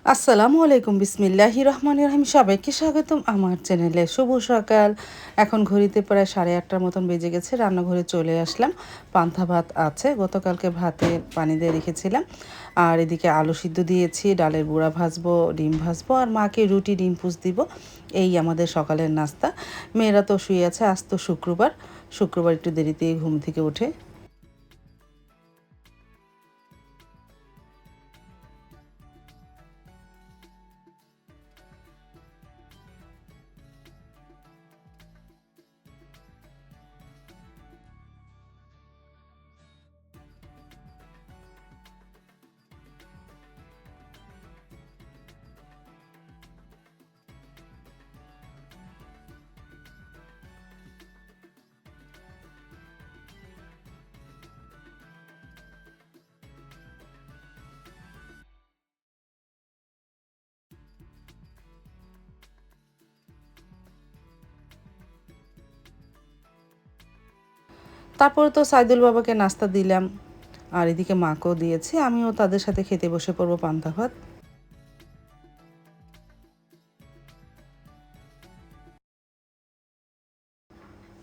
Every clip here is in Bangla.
আসসালামু আলাইকুম বিসমিল্লাহির রহমানির রহিম। সবাইকে স্বাগতম আমার চ্যানেলে। শুভ সকাল। এখন ঘড়িতে প্রায় 8:30টার মতন বেজে গেছে। রান্নাঘরে চলে আসলাম। পান্তা ভাত আছে, গতকালকে ভাতে পানি দিয়ে রেখেছিলাম। আর এদিকে আলু সিদ্ধ দিয়েছি, ডালের বড়া ভাজবো, ডিম ভাজবো আর মাকে রুটি ডিম পুষ দিব। এই আমাদের সকালের নাস্তা। মেয়েরা তো শুয়ে আছে, আজ তো শুক্রবার। শুক্রবার একটু দেরিতেই ঘুম থেকে ওঠে। তারপরে তো সাইদুল বাবাকে নাস্তা দিলাম। আর এদিকে মাকেও দিয়েছি, আমিও তাদের সাথে খেতে বসে পড়বো পান্তা ভাত।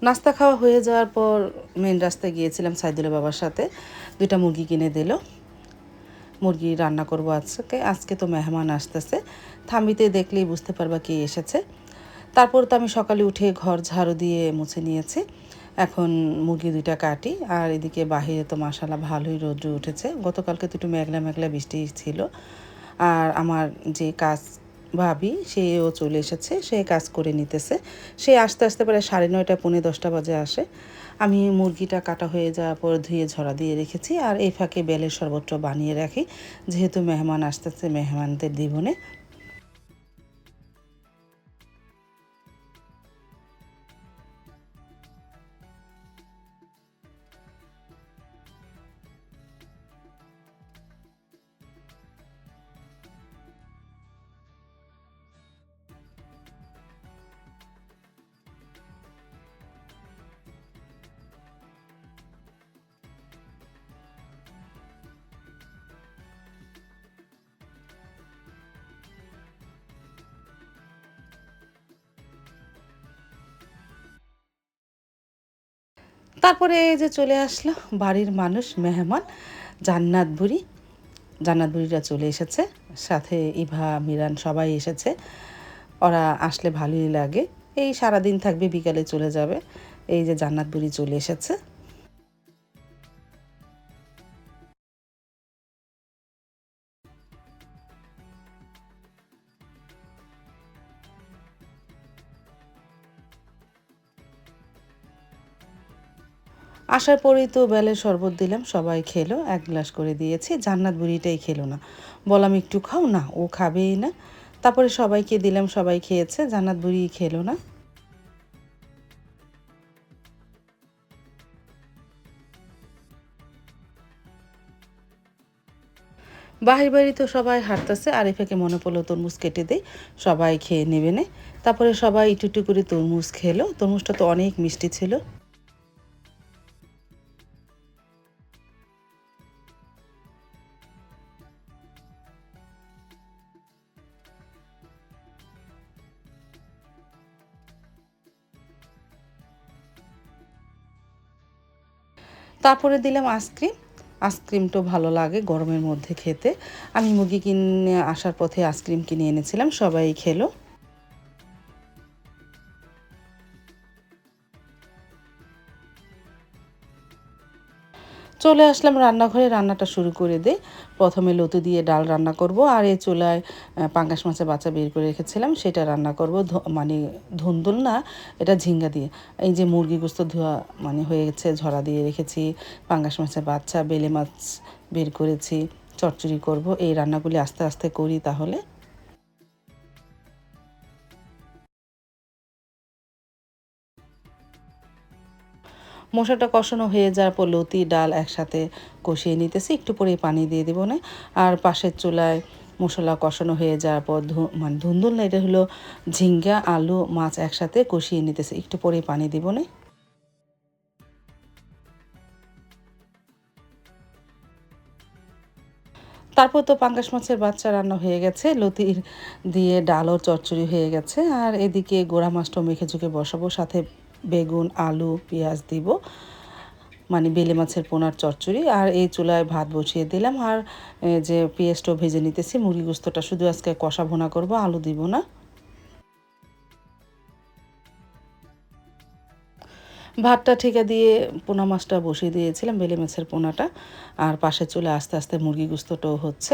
নাস্তা খাওয়া হয়ে যাওয়ার পর মেন রাস্তায় গিয়েছিলাম সাইদুলের বাবার সাথে। 2টা মুরগি কিনে দিল। মুরগি রান্না করব আজকে। আজকে তো মেহমান আসতেছে। থাম্বিতে দেখলেই বুঝতে পারবা কে এসেছে। তারপর তো আমি সকালে উঠে ঘর ঝাড়ু দিয়ে মুছে নিয়েছি। এখন মুরগি 2টা কাটি। আর এদিকে বাহিরে তো মাশাআল্লাহ ভালোই রৌদ্র উঠেছে। গতকালকে তো একটু মেঘলা মেঘলা বৃষ্টি ছিল। আর আমার যে কাজ ভাবি সেও চলে এসেছে, সে কাজ করে নিতেছে। সে আস্তে আস্তে প্রায় 9:30 পৌনে 10টা বাজে আসে। আমি মুরগিটা কাটা হয়ে যাওয়ার পর ধুয়ে ঝরা দিয়ে রেখেছি। আর এই ফাঁকে বেলের শরবতটা বানিয়ে রাখি, যেহেতু মেহমান আসতেছে, মেহমানদের দিবনে। তারপরে এই যে চলে আসলো বাড়ির মানুষ, মেহমান, জান্নাত বুড়ি। জান্নাত বুড়িরা চলে এসেছে, সাথে ইভা, মিরান সবাই এসেছে। ওরা আসলে ভালোই লাগে। এই সারাদিন থাকবে, বিকালে চলে যাবে। এই যে জান্নাত বুড়ি চলে এসেছে। আসার পরেই তো বেলের শরবত দিলাম, সবাই খেলো। 1 গ্লাস করে দিয়েছি, জান্নাত বুড়িটাই খেলো না। বললাম একটু খাও না, ও খাবেই না। তারপরে সবাইকে দিলাম, সবাই খেয়েছে, জান্নাত বুড়ি খেলো না। বাহির বাড়ি তো সবাই হাঁটতেছে, আরিফাকে মনে পড়লো তরমুজ কেটে দেই, সবাই খেয়ে নেবে নে। তারপরে সবাই একটু একটু করে তরমুজ খেলো। তরমুজটা তো অনেক মিষ্টি ছিল। তারপরে দিলাম আইসক্রিম। আইসক্রিমটাও ভালো লাগে গরমের মধ্যে খেতে। আমি মুরগি কিনে আসার পথে আইসক্রিম কিনে এনেছিলাম, সবাই খেলো। চলে আসলাম রান্নাঘরে, রান্নাটা শুরু করে দেই। প্রথমে লতি দিয়ে ডাল রান্না করব। আর এই চুলায় পাঙ্গাস মাছের বাচ্চা বের করে রেখেছিলাম, সেটা রান্না করব। মানে ধুন্দুল না, এটা ঝিঙ্গা দিয়ে। এই যে মুরগি গোস্ত ধোয়া মানে হয়ে গেছে, ঝরা দিয়ে রেখেছি। পাঙ্গাস মাছের বাচ্চা, বেলে মাছ বের করেছি। চচ্চড়ি করব। এই রান্নাগুলি আস্তে আস্তে করি তাহলে। মশলাটা কষানো হয়ে যাওয়ার পর লতি ডাল একসাথে কষিয়ে নিতেছি, একটু পরে পানি দিয়ে দেবো না। আর পাশের চুলায় মশলা কষানো হয়ে যাওয়ার পর মানে ধুন্দুল না, এটা হলো ঝিঙ্গা আলু মাছ একসাথে কষিয়ে নিতেছি, একটু পরে পানি দিব না। তারপর তো পাঙ্গাস মাছের বাচ্চা রান্না হয়ে গেছে, লতির দিয়ে ডাল ও চচ্চড়ি হয়ে গেছে। আর এদিকে গোড়া মাছটাও মেখে ঝুঁকে বসাবো, সাথে বেগুন আলু পেঁয়াজ দিব, মানে বেলে মাছের পোনার চচ্চড়ি। আর এই চুলায় ভাত বসিয়ে দিলাম। আর যে পেঁয়াজটাও ভেজে নিতেছি, মুরগি গোস্তটা শুধু আজকে কষা ভুনা করব, আলু দিব না। ভাতটা ঠিকা দিয়ে পোনা মাছটা বসিয়ে দিয়েছিলাম, বেলে মাছের পোনাটা। আর পাশে চলে আস্তে আস্তে মুরগি গোস্তটাও হচ্ছে।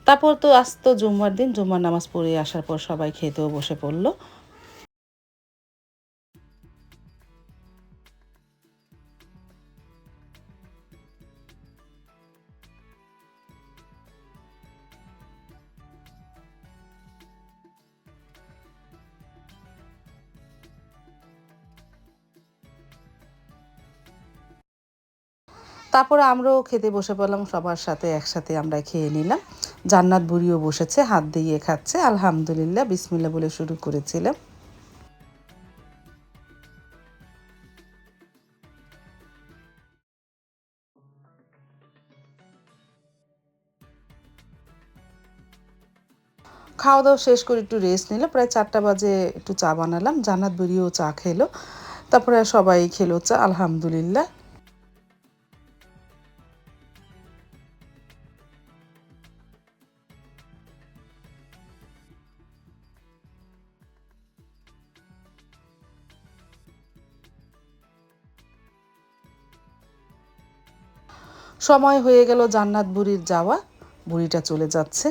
তারপর তো আজ তো জুম্মার দিন, জুম্মার নামাজ পড়ে আসার পর সবাই খেতেও বসে পড়লো। তারপরে আমরাও খেতে বসে পড়লাম, সবার সাথে একসাথে আমরা খেয়ে নিলাম। জান্নাত বুড়িও বসেছে, হাত দিয়ে খাচ্ছে। আলহামদুলিল্লাহ বিসমিল্লাহ বলে শুরু করেছিলাম। খাওয়া দাওয়া শেষ করে একটু রেস্ট নিল, প্রায় 4টা বাজে একটু চা বানালাম, জান্নাত বুড়িও চা খেলো। তারপরে সবাই খেলো চা, আলহামদুলিল্লাহ। সময় হয়ে গেল জান্নাত বুড়ির যাওয়া, বুড়িটা চলে যাচ্ছে।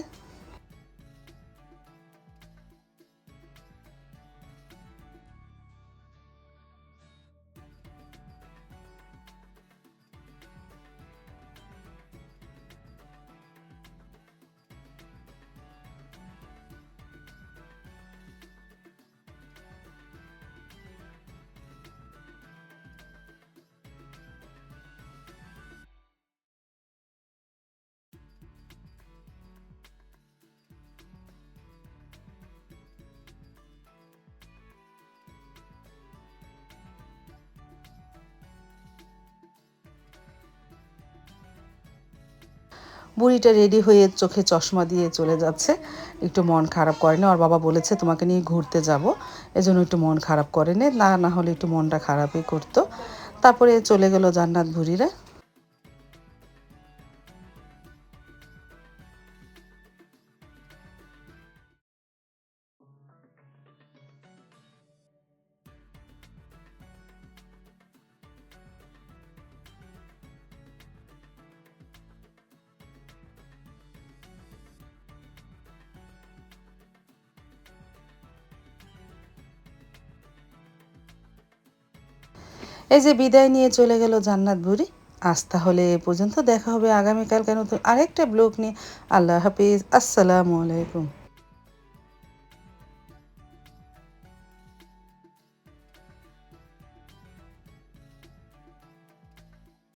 বুড়িটা রেডি হয়ে চোখে চশমা দিয়ে চলে যাচ্ছে, একটু মন খারাপ করে না। ওর বাবা বলেছে তোমাকে নিয়ে ঘুরতে যাব, এজন্য একটু মন খারাপ করে না, না হলে একটু মনটা খারাপই করতো। তারপরে চলে গেল জান্নাত বুড়িরা। এই যে বিদায় নিয়ে চলে গেল জান্নাত বুড়ি। আজ তাহলে এ পর্যন্ত, দেখা হবে আগামীকালকে নতুন আরেকটা ব্লগ নিয়ে। আল্লাহ হাফিজ, আসসালামু আলাইকুম।